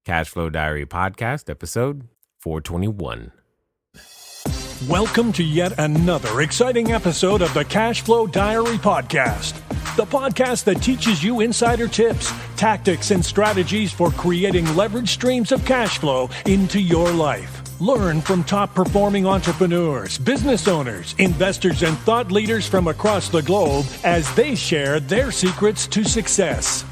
Cashflow Diary podcast, episode 421. Welcome to yet another exciting episode of the Cashflow Diary podcast, the podcast that teaches you insider tips, tactics, and strategies for creating leverage streams of cash flow into your life. Learn from top-performing entrepreneurs, business owners, investors, and thought leaders from across the globe as they share their secrets to success.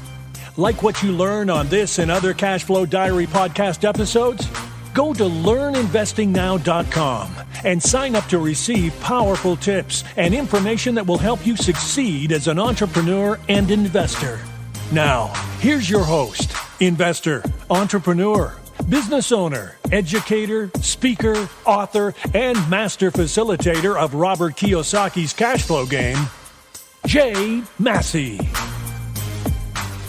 Like what you learn on this and other Cashflow Diary podcast episodes? Go to learninvestingnow.com and sign up to receive powerful tips and information that will help you succeed as an entrepreneur and investor. Now, here's your host, investor, entrepreneur, business owner, educator, speaker, author, and master facilitator of Robert Kiyosaki's cash flow game, Jay Massey.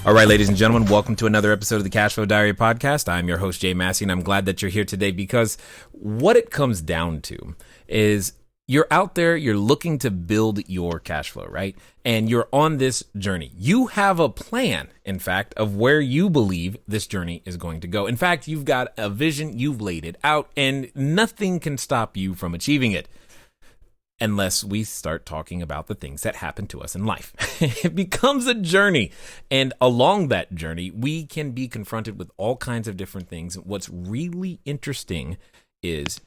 All right, ladies and gentlemen, welcome to another episode of the Cashflow Diary podcast. I'm your host, Jay Massey, and I'm glad that you're here today because what it comes down to is you're out there, you're looking to build your cash flow, right? And you're on this journey. You have a plan, in fact, of where you believe this journey is going to go. In fact, you've got a vision, you've laid it out, and nothing can stop you from achieving it. Unless we start talking about the things that happen to us in life. It becomes a journey. And along that journey, we can be confronted with all kinds of different things. What's really interesting is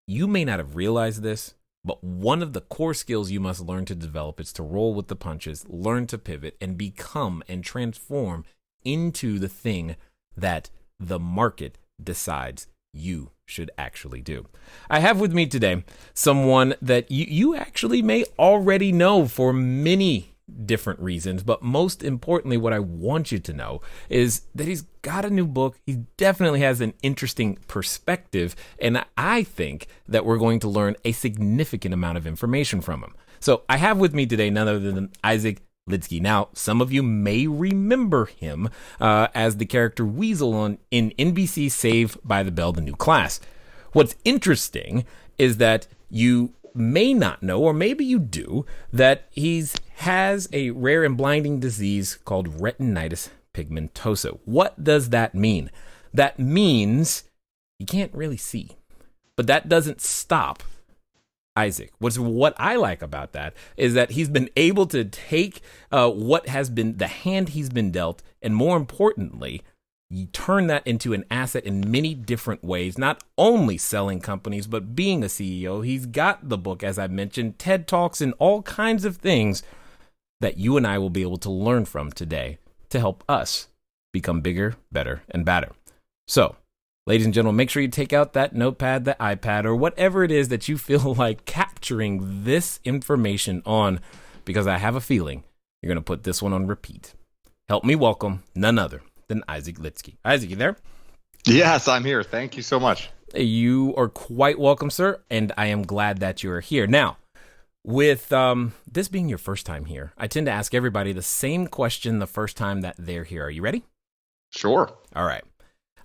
you may not have realized this, but one of the core skills you must learn to develop is to roll with the punches, learn to pivot, and become and transform into the thing that the market decides you should actually do. I have with me today someone that you actually may already know for many different reasons, but most importantly, what I want you to know is that he's got a new book. He definitely has an interesting perspective, and I think that we're going to learn a significant amount of information from him. So I have with me today none other than Isaac Lidsky. Now, some of you may remember him as the character Weasel in NBC's Saved by the Bell, The New Class. What's interesting is that you may not know, or maybe you do, that he has a rare and blinding disease called retinitis pigmentosa. What does that mean? That means you can't really see, but that doesn't stop Isaac. What I like about that is that he's been able to take what has been the hand he's been dealt, and more importantly, you turn that into an asset in many different ways, not only selling companies, but being a CEO. He's got the book, as I mentioned, TED Talks, and all kinds of things that you and I will be able to learn from today to help us become bigger, better, and badder. So, ladies and gentlemen, make sure you take out that notepad, the iPad, or whatever it is that you feel like capturing this information on, because I have a feeling you're going to put this one on repeat. Help me welcome none other than Isaac Lidsky. Isaac, you there? Yes, I'm here. Thank you so much. You are quite welcome, sir, and I am glad that you are here. Now, with this being your first time here, I tend to ask everybody the same question the first time that they're here. Are you ready? Sure. All right.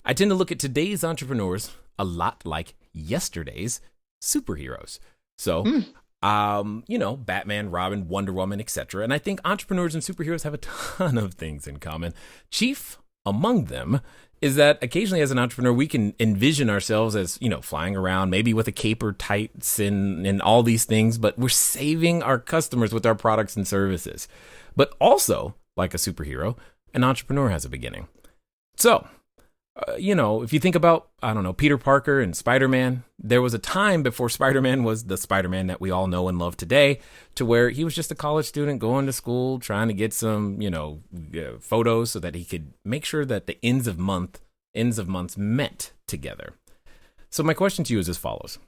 I tend to look at today's entrepreneurs a lot like yesterday's superheroes. So, Batman, Robin, Wonder Woman, etc. And I think entrepreneurs and superheroes have a ton of things in common. Chief among them is that occasionally as an entrepreneur, we can envision ourselves as, flying around, maybe with a cape or tights and all these things, but we're saving our customers with our products and services. But also, like a superhero, an entrepreneur has a beginning. So, if you think about, Peter Parker and Spider-Man, there was a time before Spider-Man was the Spider-Man that we all know and love today, to where he was just a college student going to school, trying to get some, photos so that he could make sure that the ends of months met together. So my question to you is as follows.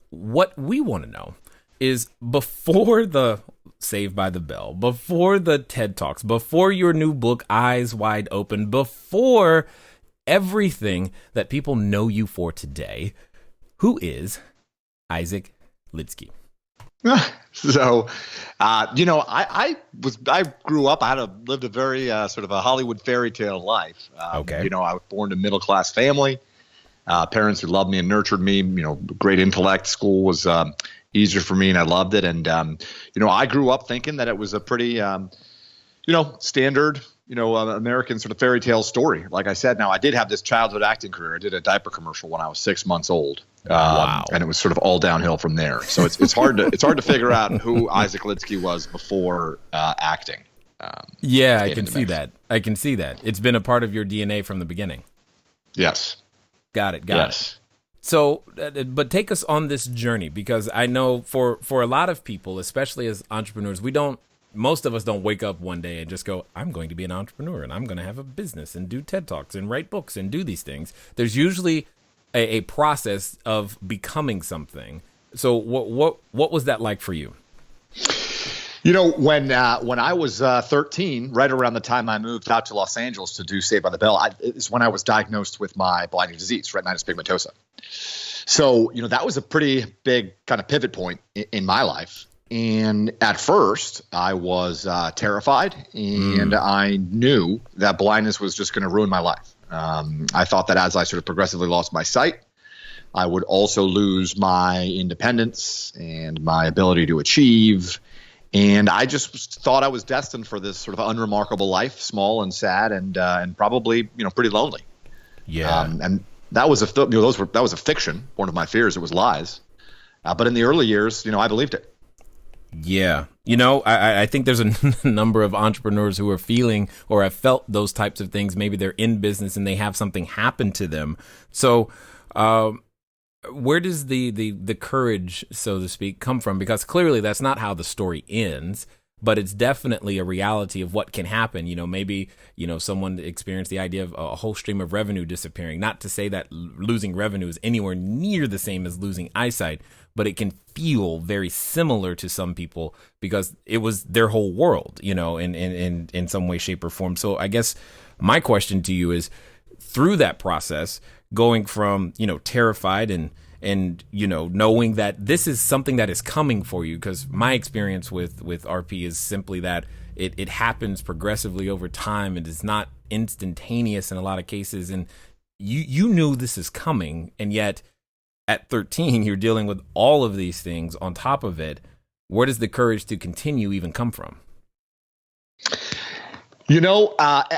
What we want to know is, before the Saved by the Bell, before the TED Talks, before your new book, Eyes Wide Open, before everything that people know you for today, who is Isaac Lidsky? So, I grew up. lived a very sort of a Hollywood fairy tale life. Okay. I was born to a middle class family. Parents who loved me and nurtured me. Great intellect. School was easier for me, and I loved it. And I grew up thinking that it was a pretty, standard American sort of fairy tale story. Like I said, now I did have this childhood acting career. I did a diaper commercial when I was 6 months old. Wow. And it was sort of all downhill from there. So it's hard to figure out who Isaac Lidsky was before acting. Yeah, I can see that. I can see that. It's been a part of your DNA from the beginning. Yes. Got it. So, but take us on this journey, because I know for a lot of people, especially as entrepreneurs, most of us don't wake up one day and just go, I'm going to be an entrepreneur and I'm going to have a business and do TED Talks and write books and do these things. There's usually a process of becoming something. So what was that like for you? When I was 13, right around the time I moved out to Los Angeles to do Saved by the Bell, is when I was diagnosed with my blinding disease, retinitis pigmentosa. So, that was a pretty big kind of pivot point in my life. And at first, I was terrified, and I knew that blindness was just going to ruin my life. I thought that as I sort of progressively lost my sight, I would also lose my independence and my ability to achieve. And I just thought I was destined for this sort of unremarkable life, small and sad, and probably pretty lonely. Yeah. And that was that was a fiction. One of my fears. It was lies. But in the early years, I believed it. Yeah. I think there's a number of entrepreneurs who are feeling or have felt those types of things. Maybe they're in business and they have something happen to them. So where does the courage, so to speak, come from? Because clearly that's not how the story ends, but it's definitely a reality of what can happen. Maybe, someone experienced the idea of a whole stream of revenue disappearing. Not to say that losing revenue is anywhere near the same as losing eyesight, but it can feel very similar to some people because it was their whole world, in some way, shape, or form. So I guess my question to you is, through that process, going from, terrified and knowing that this is something that is coming for you, because my experience with RP is simply that it happens progressively over time and is not instantaneous in a lot of cases. And you knew this is coming, and yet at 13, you're dealing with all of these things on top of it. Where does the courage to continue even come from?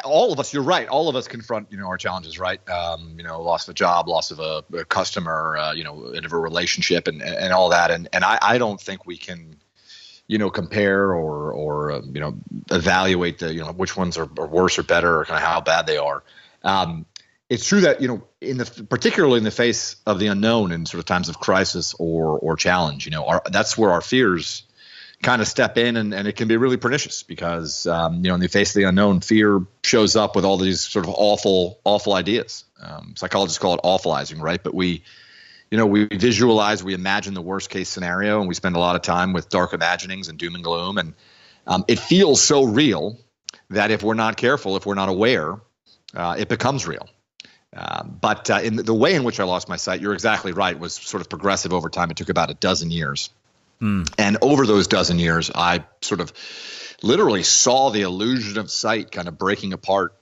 All of us, you're right. All of us confront, our challenges, right? Loss of a job, loss of a customer, end of a relationship and all that. And I don't think we can, compare or evaluate which ones are worse or better or kind of how bad they are. It's true that, particularly in the face of the unknown and sort of times of crisis or challenge, that's where our fears kind of step in, and it can be really pernicious because, in the face of the unknown, fear shows up with all these sort of awful ideas. Psychologists call it awfulizing, right? But we visualize, we imagine the worst case scenario, and we spend a lot of time with dark imaginings and doom and gloom. And it feels so real that if we're not careful, if we're not aware, it becomes real. But in the way in which I lost my sight, you're exactly right, was sort of progressive over time. It took about a dozen years. And over those dozen years, I sort of literally saw the illusion of sight kind of breaking apart,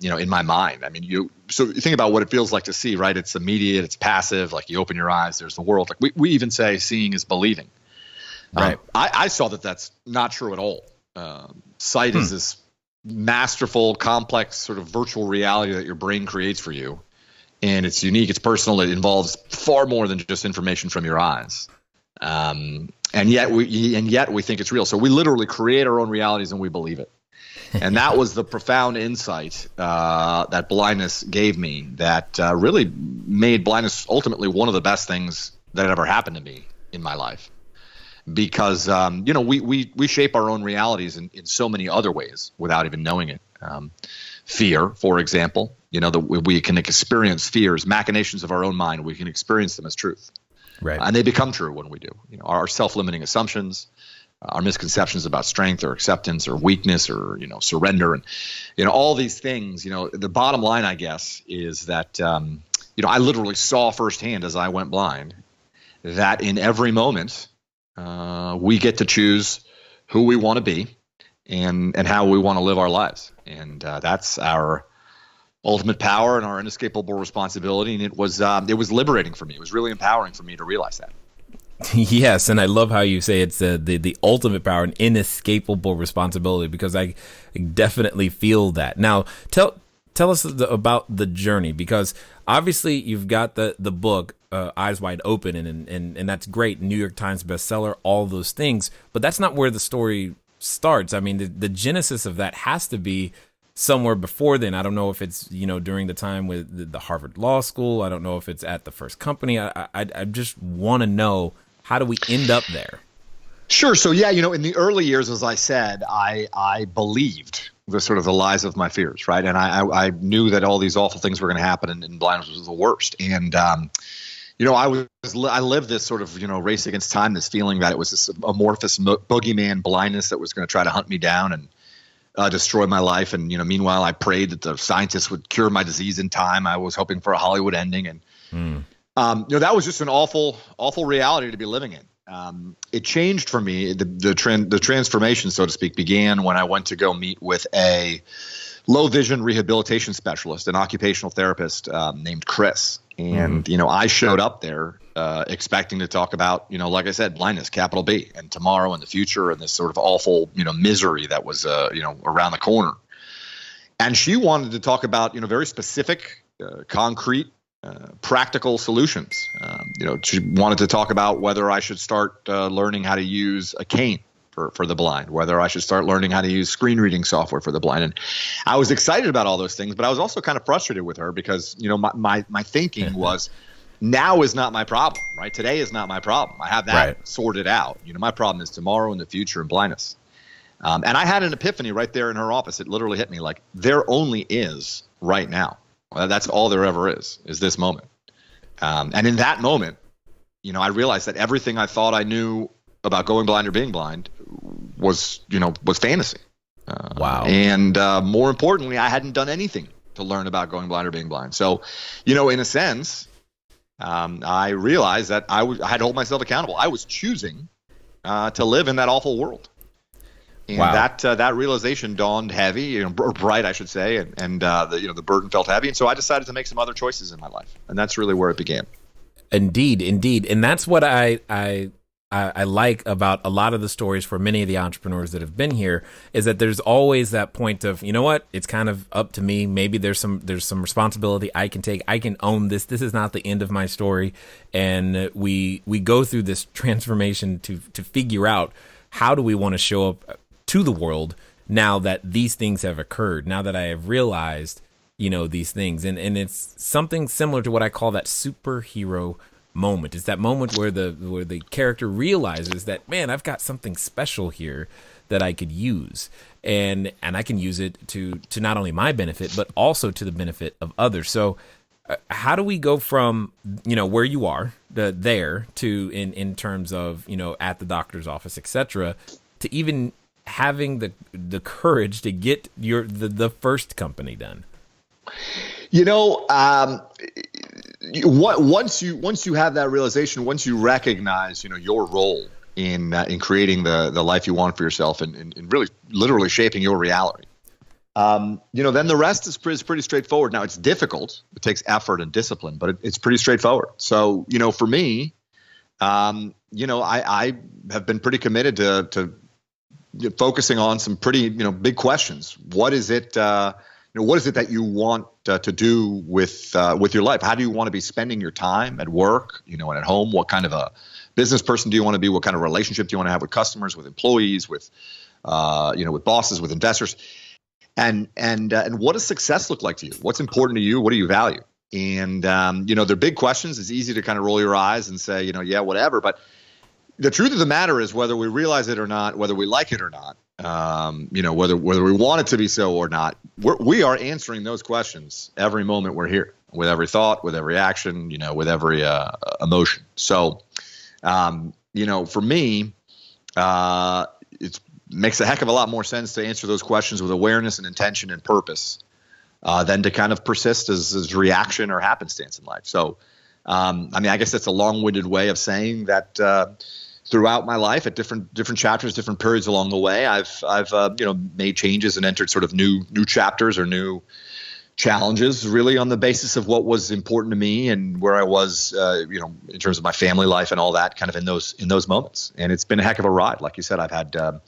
in my mind. I mean, so you think about what it feels like to see, right? It's immediate, it's passive. Like you open your eyes, there's the world. Like we even say seeing is believing. Right. I saw that that's not true at all. Sight is this masterful, complex sort of virtual reality that your brain creates for you. And it's unique, it's personal, it involves far more than just information from your eyes. And yet we think it's real. So we literally create our own realities and we believe it. And that was the profound insight that blindness gave me that really made blindness ultimately one of the best things that ever happened to me in my life. Because, we shape our own realities in so many other ways without even knowing it. Fear, for example, we can experience fears, machinations of our own mind. We can experience them as truth. Right. And they become true when we do. Our self-limiting assumptions, our misconceptions about strength or acceptance or weakness or, surrender and, all these things, the bottom line, I guess, is that, I literally saw firsthand as I went blind that in every moment we get to choose who we want to be and how we want to live our lives. And that's our ultimate power and our inescapable responsibility. And it was liberating for me. It was really empowering for me to realize that. Yes, and I love how you say it's the ultimate power, an inescapable responsibility, because I definitely feel that. Now, tell us about the journey, because obviously you've got the book Eyes Wide Open, and that's great, New York Times bestseller, all those things, but that's not where the story starts. I mean, the genesis of that has to be somewhere before then. I don't know if it's, during the time with the Harvard Law School. I don't know if it's at the first company. I just want to know, how do we end up there? Sure. So yeah, in the early years, as I said, I believed the lies of my fears, right? And I knew that all these awful things were going to happen, and blindness was the worst. And I lived this sort of race against time, this feeling that it was this amorphous boogeyman blindness that was going to try to hunt me down and destroy my life. And meanwhile, I prayed that the scientists would cure my disease in time. I was hoping for a Hollywood ending, and that was just an awful reality to be living in. It changed for me. The transformation, so to speak, began when I went to go meet with a low vision rehabilitation specialist, an occupational therapist named Chris. And, I showed up there expecting to talk about, like I said, blindness, capital B, and tomorrow and the future, and this sort of awful, misery that was, around the corner. And she wanted to talk about, very specific, concrete, practical solutions. She wanted to talk about whether I should start learning how to use a cane for the blind, whether I should start learning how to use screen reading software for the blind. And I was excited about all those things, but I was also kind of frustrated with her because, my thinking was, now is not my problem, right? Today is not my problem. I have that sorted out. My problem is tomorrow and the future and blindness. And I had an epiphany right there in her office. It literally hit me like, there only is right now. That's all there ever is this moment. And in that moment, I realized that everything I thought I knew about going blind or being blind was fantasy. Wow. And more importantly, I hadn't done anything to learn about going blind or being blind. So, in a sense, I realized that I had to hold myself accountable. I was choosing to live in that awful world. And that realization dawned heavy, or bright, I should say, and the burden felt heavy. And so I decided to make some other choices in my life. And that's really where it began. Indeed. And that's what I like about a lot of the stories for many of the entrepreneurs that have been here, is that there's always that point of, it's kind of up to me. Maybe there's some responsibility I can take. I can own this. This is not the end of my story. And we go through this transformation to figure out, how do we want to show up to the world now that these things have occurred, now that I have realized, these things. And it's something similar to what I call that superhero moment. It's that moment where the character realizes that, man, I've got something special here that I could use, and I can use it to not only my benefit, but also to the benefit of others. So how do we go from, where you are there to in terms of, at the doctor's office, etc., to even having the courage to get the first company done? Once you have that realization, once you recognize, your role in creating the life you want for yourself, and really literally shaping your reality, then the rest is pretty straightforward. Now, it's difficult. It takes effort and discipline, but it's pretty straightforward. So, for me, I have been pretty committed to focusing on some pretty, big questions. What is it? What is it that you want to do with your life? How do you want to be spending your time at work, and at home? What kind of a business person do you want to be? What kind of relationship do you want to have with customers, with employees, with bosses, with investors? And what does success look like to you? What's important to you? What do you value? And they're big questions. It's easy to kind of roll your eyes and say, yeah, whatever. But the truth of the matter is, whether we realize it or not, whether we like it or not, whether we want it to be so or not, we are answering those questions every moment we're here, with every thought, with every action, with every emotion. So, for me, it makes a heck of a lot more sense to answer those questions with awareness and intention and purpose than to kind of persist as reaction or happenstance in life. So, I guess that's a long-winded way of saying that throughout my life, at different chapters, different periods along the way, I've made changes and entered sort of new chapters or new challenges really on the basis of what was important to me and where I was, in terms of my family life and all that kind of in those moments. And it's been a heck of a ride. Like you said, I've had a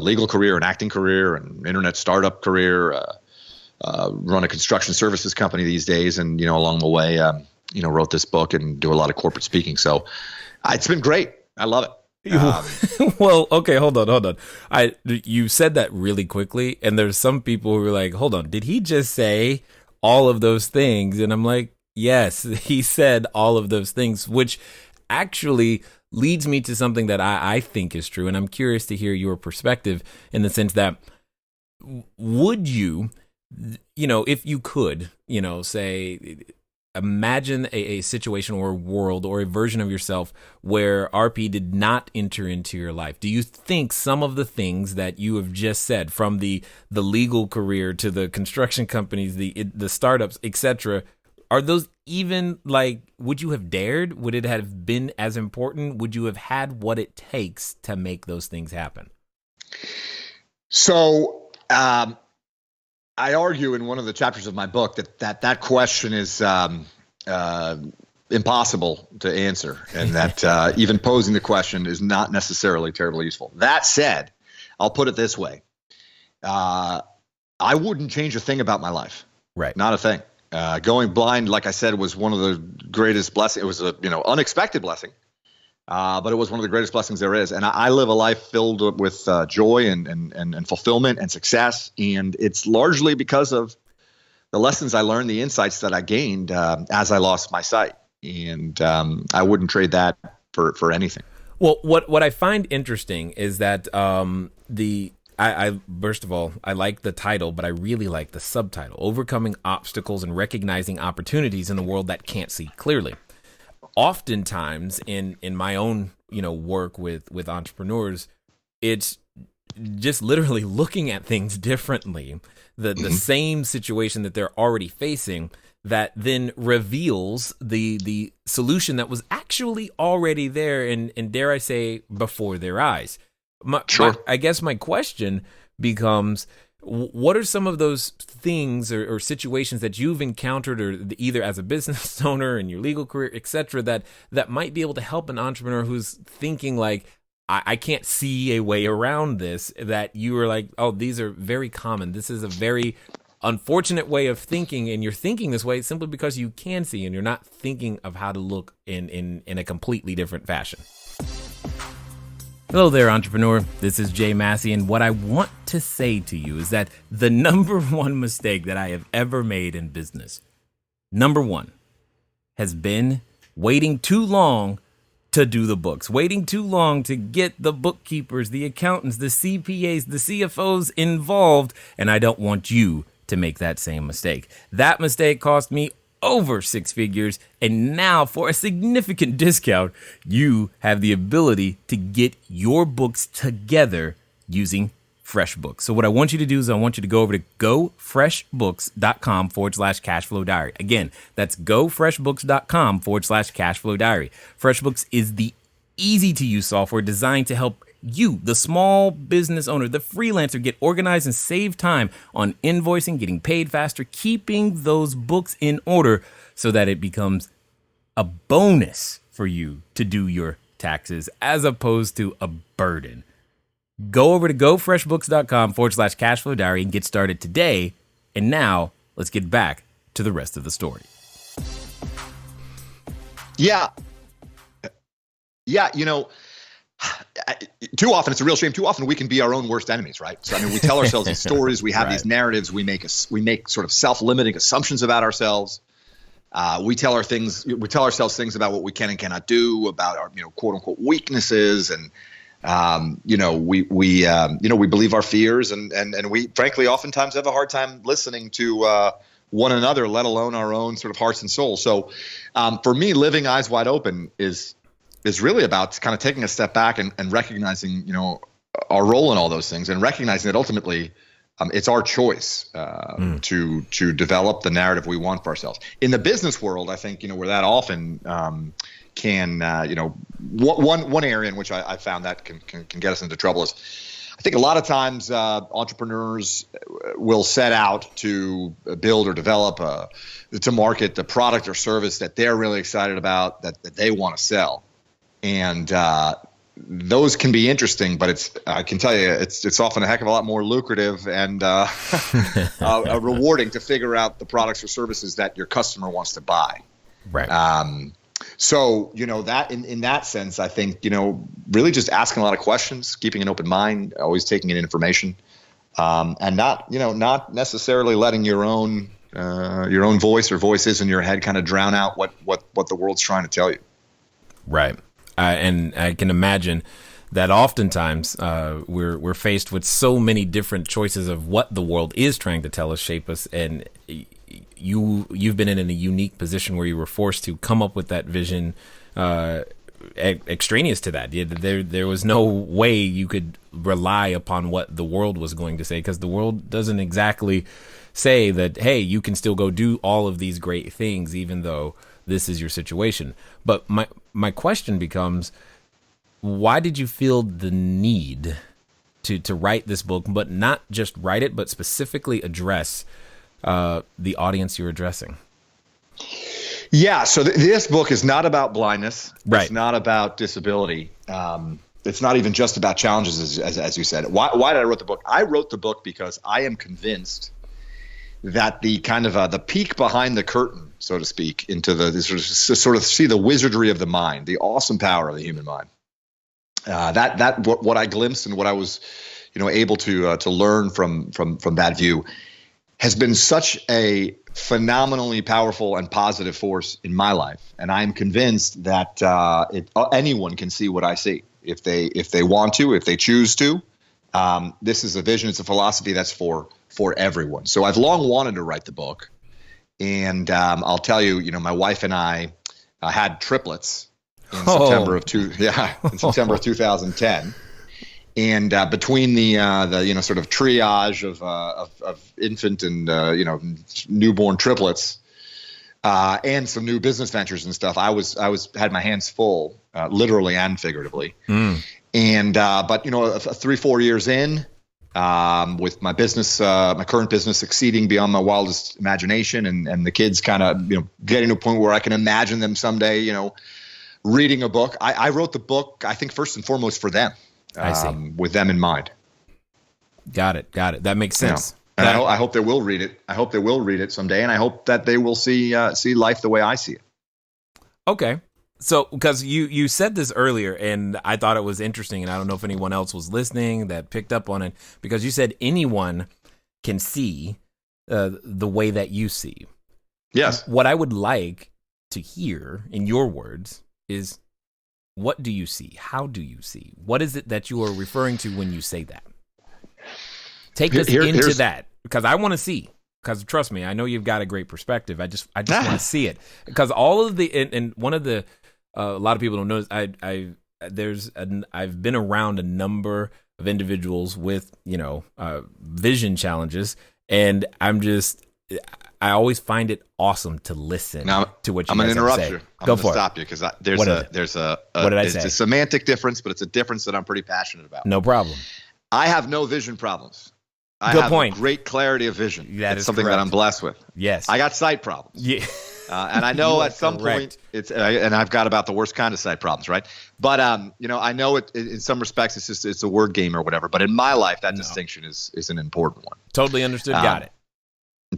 legal career, an acting career, an internet startup career, run a construction services company these days. And, along the way, wrote this book and do a lot of corporate speaking. So it's been great. I love it. Well, okay, hold on. You said that really quickly, and there's some people who are like, hold on, did he just say all of those things? And I'm like, yes, he said all of those things, which actually leads me to something that I think is true, and I'm curious to hear your perspective in the sense that would you, if you could, say, imagine a situation or a world or a version of yourself where RP did not enter into your life. Do you think some of the things that you have just said, from the legal career to the construction companies, the startups, etc., are those even would you have dared? Would it have been as important? Would you have had what it takes to make those things happen? So, I argue in one of the chapters of my book that question is impossible to answer, and that even posing the question is not necessarily terribly useful. That said, I'll put it this way. I wouldn't change a thing about my life. Right. Not a thing. Going blind, like I said, was one of the greatest blessings. It was a unexpected blessing. But it was one of the greatest blessings there is. And I live a life filled with joy and fulfillment and success. And it's largely because of the lessons I learned, the insights that I gained as I lost my sight. And I wouldn't trade that for anything. Well, what I find interesting is that I first of all, I like the title, but I really like the subtitle: Overcoming Obstacles and Recognizing Opportunities in a World That Can't See Clearly. Oftentimes in my own, work with entrepreneurs, it's just literally looking at things differently, the same situation that they're already facing, that then reveals the solution that was actually already there and dare I say, before their eyes. I guess my question becomes, what are some of those things or situations that you've encountered, or either as a business owner in your legal career, etc., that might be able to help an entrepreneur who's thinking like, I can't see a way around this, that you are like, oh, these are very common. This is a very unfortunate way of thinking, and you're thinking this way simply because you can see, and you're not thinking of how to look in a completely different fashion. Hello there, entrepreneur. This is Jay Massey, and what I want to say to you is that the number one mistake that I have ever made in business, number one, has been waiting too long to do the books, waiting too long to get the bookkeepers, the accountants, the CPAs, the CFOs involved, and I don't want you to make that same mistake. That mistake cost me over 6 figures, and now for a significant discount, you have the ability to get your books together using FreshBooks. So what I want you to do is I want you to go over to gofreshbooks.com/cashflow diary. Again, that's gofreshbooks.com/cashflow diary. FreshBooks is the easy to use software designed to help you, the small business owner, the freelancer, get organized and save time on invoicing, getting paid faster, keeping those books in order so that it becomes a bonus for you to do your taxes as opposed to a burden. Go over to gofreshbooks.com/cashflow diary and get started today. And now let's get back to the rest of the story. Yeah. Too often, it's a real shame. Too often we can be our own worst enemies, right? So, we tell ourselves these stories, we have these narratives, we make sort of self-limiting assumptions about ourselves. We tell ourselves things about what we can and cannot do, about our, quote unquote weaknesses. And, we believe our fears and we frankly oftentimes have a hard time listening to, one another, let alone our own sort of hearts and souls. So, for me, living eyes wide open is really about kind of taking a step back and recognizing, our role in all those things, and recognizing that ultimately it's our choice to develop the narrative we want for ourselves. In the business world, I think, where that often one area in which I found that can get us into trouble is I think a lot of times entrepreneurs will set out to build or develop to market the product or service that they're really excited about, that they want to sell. And those can be interesting, but I can tell you, it's often a heck of a lot more lucrative and rewarding to figure out the products or services that your customer wants to buy. Right. So, that in that sense, I think, really just asking a lot of questions, keeping an open mind, always taking in information, and not necessarily letting your own voice or voices in your head kind of drown out what the world's trying to tell you. Right. And I can imagine that oftentimes we're faced with so many different choices of what the world is trying to tell us, shape us, and you've been in a unique position where you were forced to come up with that vision extraneous to that. There was no way you could rely upon what the world was going to say, because the world doesn't exactly say that, hey, you can still go do all of these great things even though this is your situation. But my question becomes, why did you feel the need to write this book, but not just write it, but specifically address the audience you're addressing? Yeah, so this book is not about blindness. Right. It's not about disability. It's not even just about challenges, as you said. Why did I write the book? I wrote the book because I am convinced that the kind of the peek behind the curtain, so to speak, into the sort of see the wizardry of the mind, the awesome power of the human mind. What I glimpsed and what I was, able to learn from that view has been such a phenomenally powerful and positive force in my life, and I am convinced that anyone can see what I see if they want to, if they choose to. This is a vision; it's a philosophy that's for everyone. So I've long wanted to write the book, and I'll tell you, my wife and I had triplets in September of 2010. And between the sort of triage of infant and newborn triplets and some new business ventures and stuff, I had my hands full, literally and figuratively. And but 3-4 years in, with my business, my current business succeeding beyond my wildest imagination, and the kids kind of getting to a point where I can imagine them someday reading a book. I wrote the book, I think, first and foremost for them. I see. With them in mind. Got it. That makes sense. And I hope they will read it. I hope they will read it someday, and I hope that they will see life the way I see it. Okay. So, because you said this earlier, and I thought it was interesting, and I don't know if anyone else was listening that picked up on it, because you said anyone can see the way that you see. Yes. What I would like to hear in your words is, what do you see? How do you see? What is it that you are referring to when you say that? Take us into that, because I want to see. Because trust me, I know you've got a great perspective. I just want to see it. Because all of the and one of the a lot of people don't know is I've been around a number of individuals with vision challenges, and I always find it awesome to listen to what you I'm guys going to interrupt say. you. I'm going to stop you because there's a semantic difference, but it's a difference that I'm pretty passionate about. No problem. I have no vision problems. I Good have point. Great clarity of vision. That it's is something correct. that I'm blessed with. Yes. I got sight problems. Yeah. And I know at some point and I've got about the worst kind of sight problems, right? But I know it in some respects it's a word game or whatever. But in my life, that distinction is an important one. Totally understood. Got it.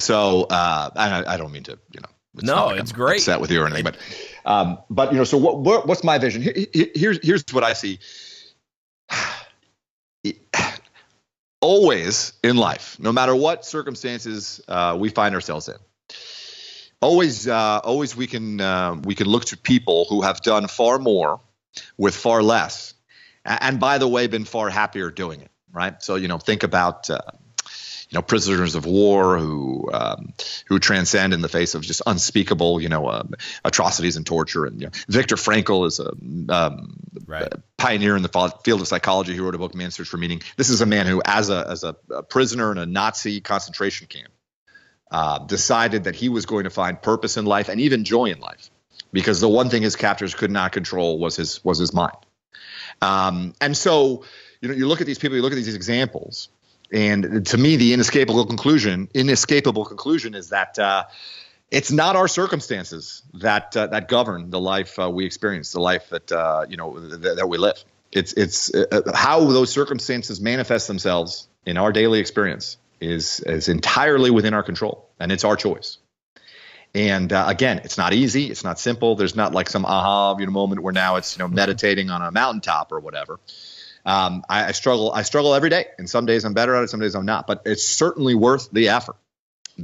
So I don't mean to it's great. Upset with you or anything, but so what's my vision? Here's what I see. Always in life, no matter what circumstances we find ourselves in, always we can look to people who have done far more with far less, and by the way, been far happier doing it. Right. So think about prisoners of war who transcend in the face of just unspeakable atrocities and torture. And Viktor Frankl is a pioneer in the field of psychology. He wrote a book, Man's Search for Meaning. This is a man who, as a prisoner in a Nazi concentration camp, decided that he was going to find purpose in life and even joy in life, because the one thing his captors could not control was his mind. And so you look at these people, you look at these examples, and to me, the inescapable conclusion is that it's not our circumstances that govern the life we experience, the life that we live. It's how those circumstances manifest themselves in our daily experience is entirely within our control, and it's our choice. And again, it's not easy. It's not simple. There's not like some aha moment where now it's meditating on a mountaintop or whatever. I struggle every day, and some days I'm better at it, some days I'm not. But it's certainly worth the effort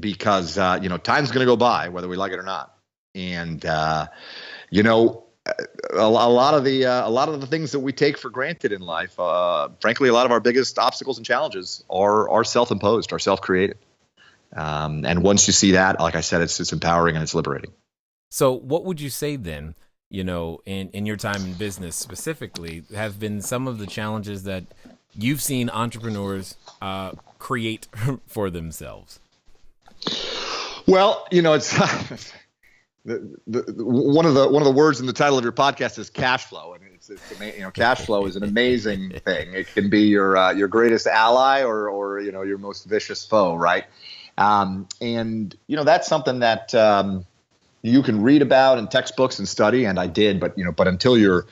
because time's going to go by whether we like it or not. And a lot of the things that we take for granted in life, frankly, a lot of our biggest obstacles and challenges are self-imposed, are self-created. And once you see that, like I said, it's empowering and it's liberating. So what would you say then, in your time in business specifically, have been some of the challenges that you've seen entrepreneurs create for themselves? Well, it's one of the words in the title of your podcast is cash flow, and it's cash flow is an amazing thing. It can be your greatest ally or your most vicious foe, right? And that's something that you can read about in textbooks and study, and I did, but until you're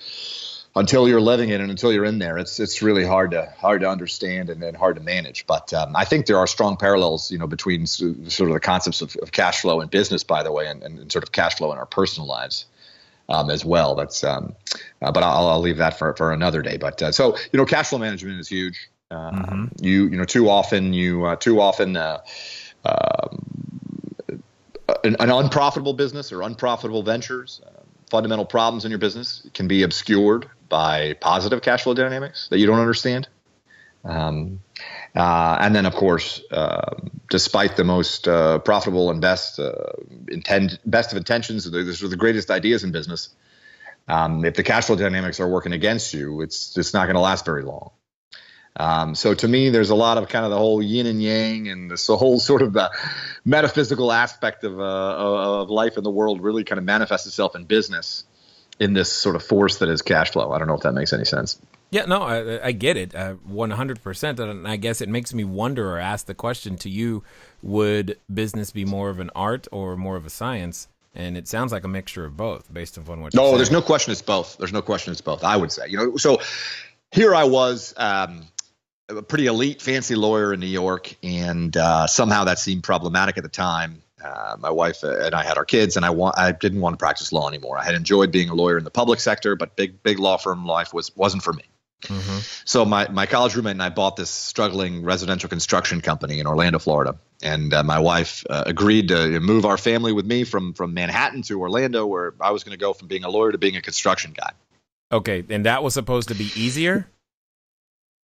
living it and until you're in there, it's really hard to understand and hard to manage. But I think there are strong parallels, between sort of the concepts of cash flow in business, by the way, and sort of cash flow in our personal lives as well. That's but I'll leave that for another day. But so cash flow management is huge. Too often. An unprofitable business or unprofitable ventures, fundamental problems in your business can be obscured by positive cash flow dynamics that you don't understand. And then, of course, despite the most profitable and best of intentions, the greatest ideas in business, if the cash flow dynamics are working against you, it's not going to last very long. So to me, there's a lot of kind of the whole yin and yang and this whole sort of metaphysical aspect of life in the world really kind of manifests itself in business in this sort of force that is cash flow. I don't know if that makes any sense. Yeah, no, I get it 100%. And I guess it makes me wonder or ask the question to you, would business be more of an art or more of a science? And it sounds like a mixture of both based upon what you're saying. No, there's no question it's both. There's no question it's both, I would say. So here I was, a pretty elite, fancy lawyer in New York, and somehow that seemed problematic at the time. My wife and I had our kids, and I didn't want to practice law anymore. I had enjoyed being a lawyer in the public sector, but big law firm life wasn't for me. Mm-hmm. So my college roommate and I bought this struggling residential construction company in Orlando, Florida, and my wife agreed to move our family with me from Manhattan to Orlando, where I was going to go from being a lawyer to being a construction guy. Okay, and that was supposed to be easier?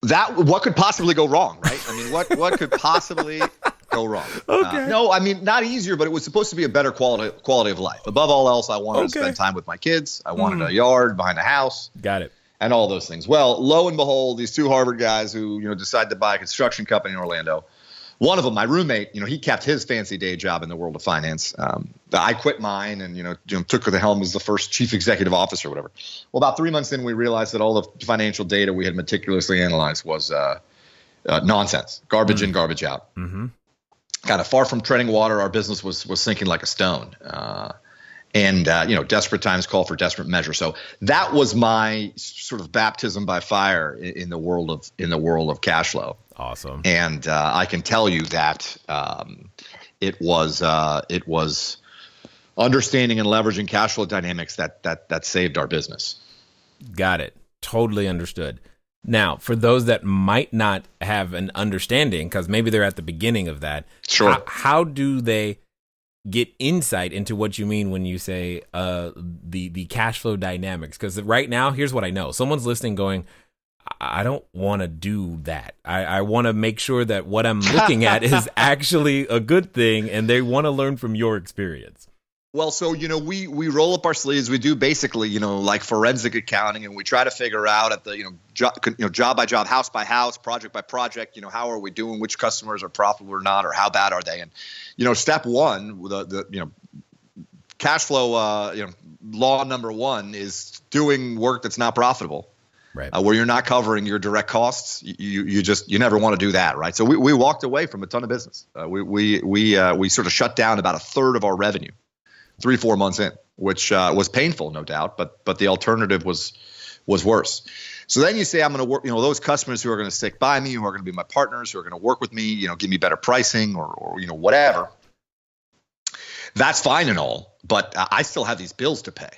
What could possibly go wrong, right? I mean, what could possibly go wrong? Okay. No, I mean, not easier, but it was supposed to be a better quality of life. Above all else, I wanted to spend time with my kids. I wanted a yard behind the house. Got it. And all those things. Well, lo and behold, these two Harvard guys who decided to buy a construction company in Orlando. One of them, my roommate, he kept his fancy day job in the world of finance. I quit mine and, took the helm as the first chief executive officer or whatever. Well, about 3 months in, we realized that all the financial data we had meticulously analyzed was nonsense, garbage in, garbage out. Mm-hmm. Kind of far from treading water, our business was sinking like a stone. And desperate times call for desperate measure. So that was my sort of baptism by fire in the world of cash flow. Awesome. And I can tell you that it was understanding and leveraging cash flow dynamics that saved our business. Got it. Totally understood. Now, for those that might not have an understanding, because maybe they're at the beginning of that, sure. How do they get insight into what you mean when you say the cash flow dynamics? Because right now, here's what I know. Someone's listening going, I don't want to do that. I want to make sure that what I'm looking at is actually a good thing, and they want to learn from your experience. Well, so, we roll up our sleeves. We do basically, like forensic accounting, and we try to figure out at the, job by job, house by house, project by project, how are we doing, which customers are profitable or not, or how bad are they? And, step one, the cash flow, law number one is doing work that's not profitable. right. where you're not covering your direct costs. You never want to do that, right? So we walked away from a ton of business. We sort of shut down about a third of our revenue 3-4 months in, which was painful, no doubt, but the alternative was worse. So then you say, I'm going to work, those customers who are going to stick by me, who are going to be my partners, who are going to work with me, give me better pricing or whatever. That's fine and all, but I still have these bills to pay.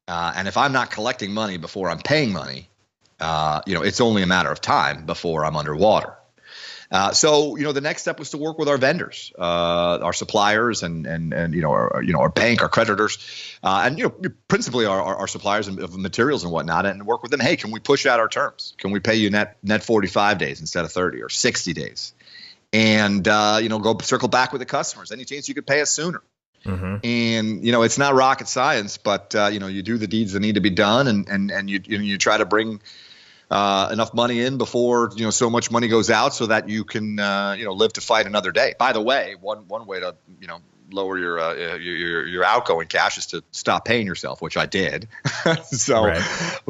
And if I'm not collecting money before I'm paying money, it's only a matter of time before I'm underwater. So the next step was to work with our vendors, our suppliers, and our bank, our creditors, and principally our suppliers of materials and whatnot, and work with them. Hey, can we push out our terms? Can we pay you net 45 days instead of 30 or 60 days? And go circle back with the customers. Any chance you could pay us sooner? Mm-hmm. And it's not rocket science, but you do the deeds that need to be done, and you try to bring enough money in before so much money goes out so that you can live to fight another day. By the way, one way to lower your outgoing cash is to stop paying yourself, which I did. So right.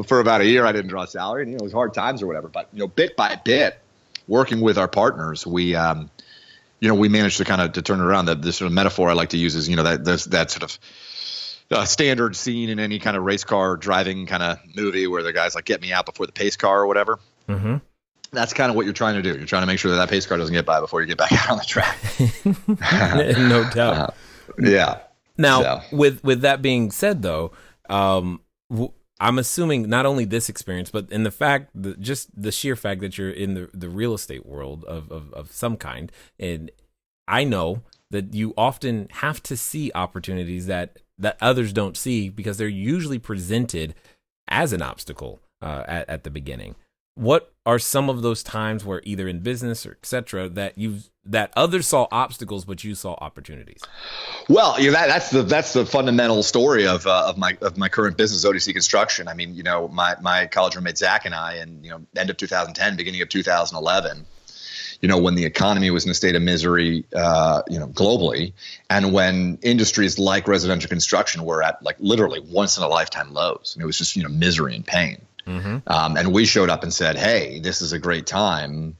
For about a year I didn't draw salary, and it was hard times or whatever. But bit by bit, working with our partners, we managed to turn it around. The sort of metaphor I like to use is that sort of standard scene in any kind of race car driving kind of movie where the guy's like, get me out before the pace car or whatever. Mm-hmm. That's kind of what you're trying to do. You're trying to make sure that pace car doesn't get by before you get back out on the track. No doubt. Yeah. Now, with that being said, though, I'm assuming not only this experience, but in the fact that just the sheer fact that you're in the real estate world of some kind. And I know that you often have to see opportunities that others don't see because they're usually presented as an obstacle at the beginning. What are some of those times where either in business or et cetera that others saw obstacles but you saw opportunities? Well, that's the fundamental story of my current business, ODC Construction. I mean, my college roommate Zach and I, and end of 2010, beginning of 2011. When the economy was in a state of misery, globally, and when industries like residential construction were at like literally once in a lifetime lows, and it was just, misery and pain. Mm-hmm. And we showed up and said, hey, this is a great time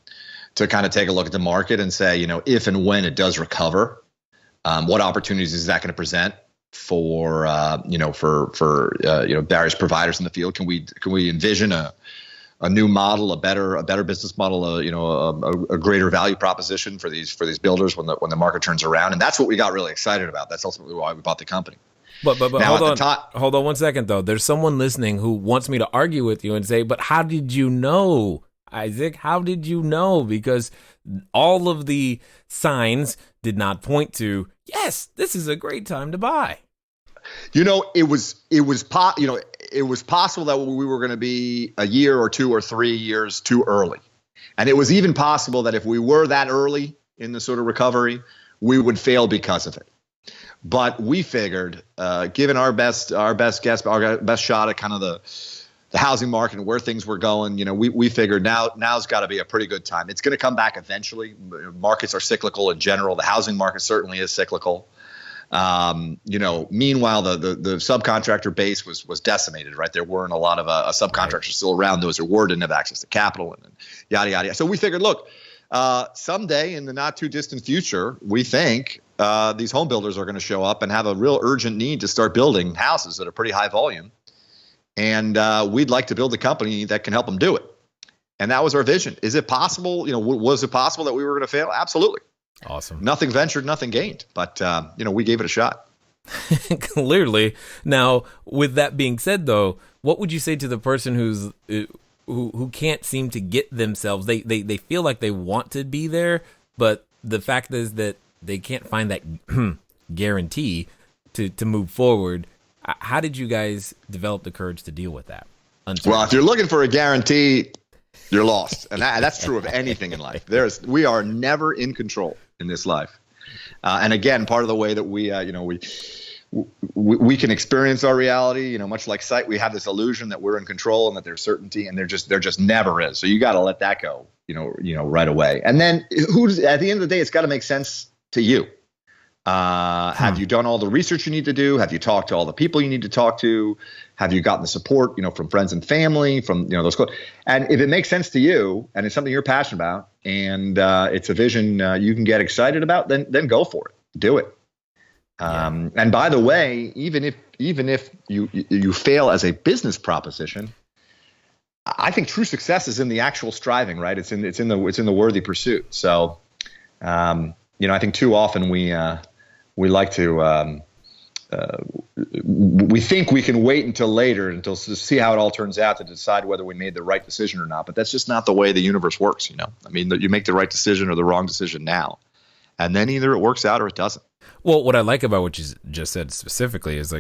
to kind of take a look at the market and say, if and when it does recover, what opportunities is that going to present for various providers in the field? Can we envision a new model, a better business model, a greater value proposition for these builders when the market turns around? And that's what we got really excited about. That's ultimately why we bought the company. But now, hold on 1 second though. There's someone listening who wants me to argue with you and say, but how did you know, Isaac? How did you know? Because all of the signs did not point to, yes, this is a great time to buy. It was possible that we were going to be a year or 2 or 3 years too early. And it was even possible that if we were that early in the sort of recovery, we would fail because of it. But we figured, given our best guess, our best shot at kind of the housing market and where things were going, we figured now's got to be a pretty good time. It's going to come back eventually. Markets are cyclical in general. The housing market certainly is cyclical. Meanwhile, the subcontractor base was decimated, right? There weren't a lot of subcontractors still around. Those who were didn't have access to capital and yada, yada, yada. So we figured, look, someday in the not too distant future, we think these home builders are going to show up and have a real urgent need to start building houses at a pretty high volume. And we'd like to build a company that can help them do it. And that was our vision. Is it possible? Was it possible that we were going to fail? Absolutely. Awesome. Nothing ventured, nothing gained. But, we gave it a shot. Clearly. Now, with that being said, though, what would you say to the person who can't seem to get themselves? They feel like they want to be there, but the fact is that they can't find that guarantee to move forward. How did you guys develop the courage to deal with that? Well, if you're looking for a guarantee, you're lost. And that's true of anything in life. We are never in control in this life. And again, part of the way that we can experience our reality, much like sight, we have this illusion that we're in control and that there's certainty, and there just never is. So you got to let that go, right away. And then at the end of the day, it's got to make sense to you. Have you done all the research you need to do? Have you talked to all the people you need to talk to? Have you gotten the support, from friends and family, from, those close? And if it makes sense to you and it's something you're passionate about and it's a vision you can get excited about, then go for it. Do it. And by the way, even if you fail as a business proposition, I think true success is in the actual striving, right? It's in the worthy pursuit. So, I think too often we like to we think we can wait until later to see how it all turns out to decide whether we made the right decision or not. But that's just not the way the universe works. You make the right decision or the wrong decision now, and then either it works out or it doesn't. Well, what I like about what you just said specifically is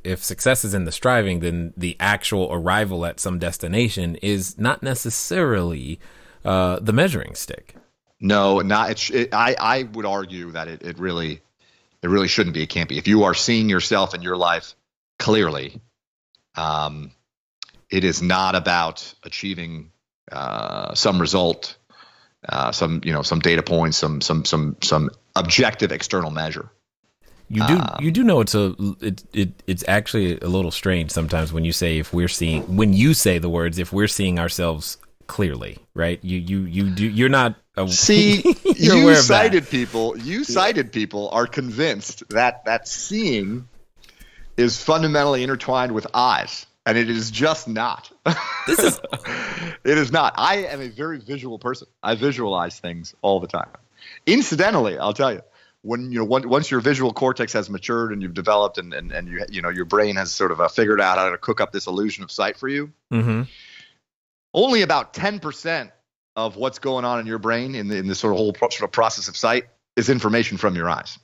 if success is in the striving, then the actual arrival at some destination is not necessarily the measuring stick. No, not. I would argue that it really shouldn't be. It can't be. If you are seeing yourself in your life clearly, it is not about achieving some result, some data points, some objective external measure. You do know it's actually a little strange sometimes when you say when you say the words if we're seeing ourselves clearly, right? You're not. See, you cited people are convinced that seeing is fundamentally intertwined with eyes, and it is just not. It is not. I am a very visual person. I visualize things all the time. Incidentally, I'll tell you, when once your visual cortex has matured and you've developed and your brain has sort of figured out how to cook up this illusion of sight for you, only about 10% of what's going on in your brain in the sort of whole process of sight is information from your eyes.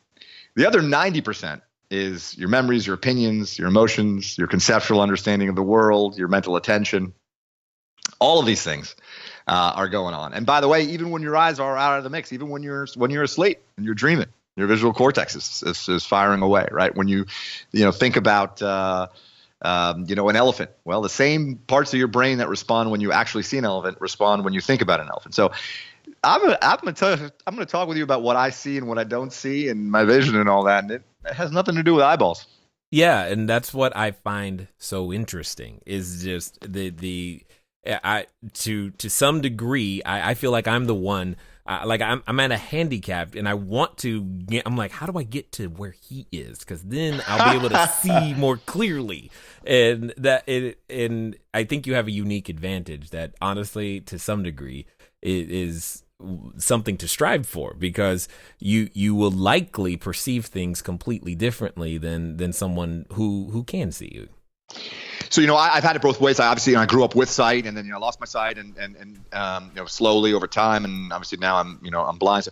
The other 90% is your memories, your opinions, your emotions, your conceptual understanding of the world, your mental attention. All of these things are going on. And by the way, even when your eyes are out of the mix, even when you're asleep and you're dreaming, your visual cortex is firing away, right? When you think about an elephant. Well, the same parts of your brain that respond when you actually see an elephant respond when you think about an elephant. So I'm going to talk with you about what I see and what I don't see and my vision and all that. And it has nothing to do with eyeballs. Yeah, and that's what I find so interesting is just to some degree, I feel like I'm the one. I'm at a handicap and I want to get, I'm like, how do I get to where he is? Because then I'll be able to see more clearly. And and I think you have a unique advantage that honestly, to some degree, it is something to strive for because you will likely perceive things completely differently than someone who can see you. So, I've had it both ways. I grew up with sight and then, I lost my sight and slowly over time. And obviously now I'm blind. So,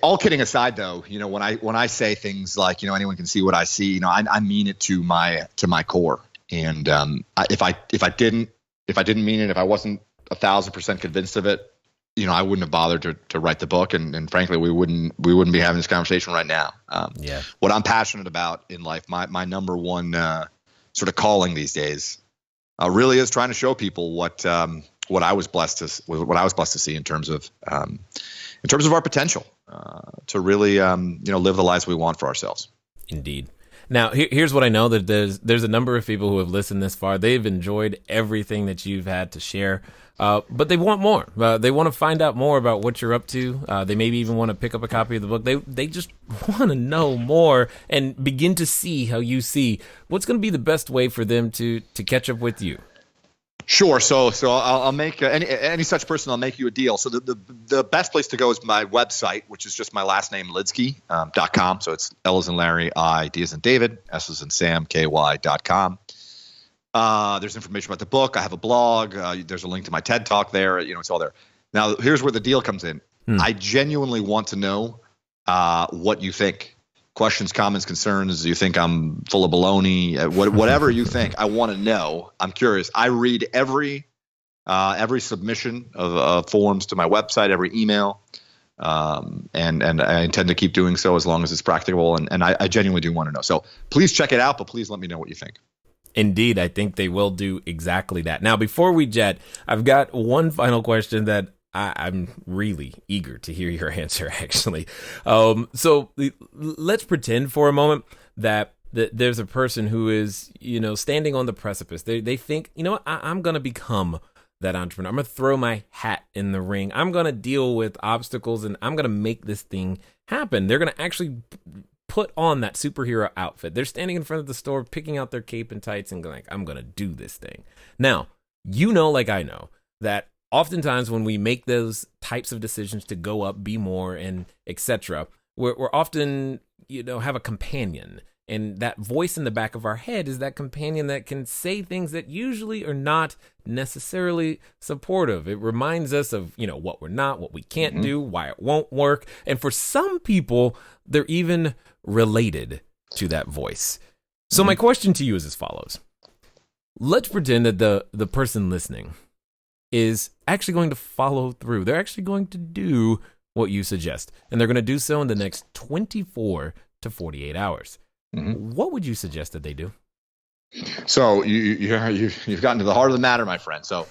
all kidding aside though, when I say things like, anyone can see what I see, I mean it to my core. And, if I didn't mean it, if I wasn't 1,000% convinced of it, I wouldn't have bothered to write the book. And frankly, we wouldn't be having this conversation right now. What I'm passionate about in life, my number one, sort of calling these days really is trying to show people what I was blessed to see in terms of our potential to really live the lives we want for ourselves. Indeed. Now here's what I know, that there's a number of people who have listened this far. They've enjoyed everything that you've had to share, but they want more. They want to find out more about what you're up to. They maybe even want to pick up a copy of the book. They just want to know more and begin to see how you see. What's going to be the best way for them to catch up with you? Sure. So I'll make any such person. I'll make you a deal. So the best place to go is my website, which is just my last name, Lidsky.com. So it's L as in Larry, I, D as in David, S as in Sam, KY.com. There's information about the book. I have a blog. There's a link to my TED Talk there. It's all there. Now, here's where the deal comes in. I genuinely want to know what you think. Questions, comments, concerns. Do you think I'm full of baloney? Whatever you think, I want to know. I'm curious. I read every submission of forms to my website, every email, and I intend to keep doing so as long as it's practicable. And I genuinely do want to know. So please check it out, but please let me know what you think. Indeed, I think they will do exactly that. Now, before we jet, I've got one final question that I'm really eager to hear your answer, actually. So let's pretend for a moment that there's a person who is, standing on the precipice. They think, what, I'm going to become that entrepreneur. I'm going to throw my hat in the ring. I'm going to deal with obstacles and I'm going to make this thing happen. They're going to actually put on that superhero outfit. They're standing in front of the store, picking out their cape and tights and going, I'm going to do this thing. Now, like I know, that oftentimes when we make those types of decisions to go up, be more, and etc., we're often, have a companion. And that voice in the back of our head is that companion that can say things that usually are not necessarily supportive. It reminds us of, what we're not, what we can't do, why it won't work. And for some people, they're even related to that voice. So my question to you is as follows. Let's pretend that the person listening is actually going to follow through. They're actually going to do what you suggest. And they're going to do so in the next 24 to 48 hours. What would you suggest that they do? So you've gotten to the heart of the matter, my friend. So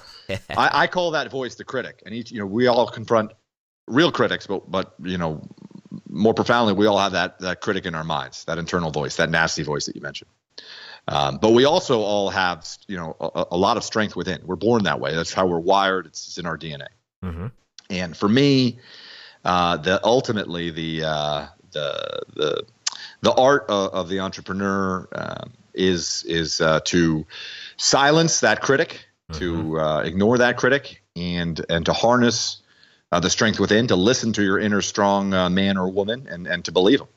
I call that voice the critic, and we all confront real critics, but more profoundly, we all have that critic in our minds, that internal voice, that nasty voice that you mentioned. But we also all have a lot of strength within. We're born that way. That's how we're wired. It's in our DNA. And for me, ultimately the art of the entrepreneur is to silence that critic, to ignore that critic, and to harness the strength within, to listen to your inner strong man or woman, and to believe them.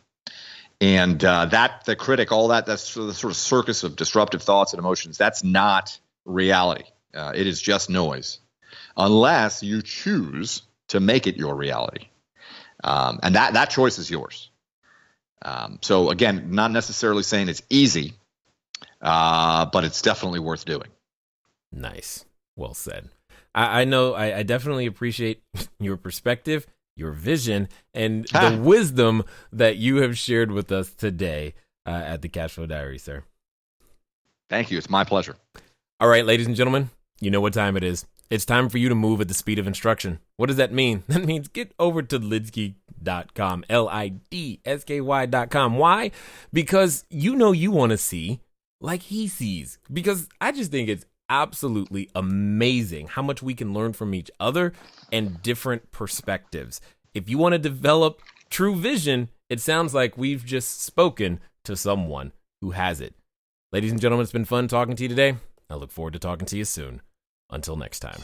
And the critic, all that's the sort of circus of disruptive thoughts and emotions. That's not reality. It is just noise, unless you choose to make it your reality. And that choice is yours. So again, not necessarily saying it's easy, but it's definitely worth doing. Nice. Well said. I know I definitely appreciate your perspective, your vision, and the wisdom that you have shared with us today at the Cashflow Diary, sir. Thank you. It's my pleasure. All right, ladies and gentlemen, you know what time it is. It's time for you to move at the speed of instruction. What does that mean? That means get over to Lidsky.com, Lidsky.com. Why? Because you want to see like he sees. Because I just think it's absolutely amazing how much we can learn from each other and different perspectives. If you want to develop true vision, it sounds like we've just spoken to someone who has it. Ladies and gentlemen, it's been fun talking to you today. I look forward to talking to you soon. Until next time.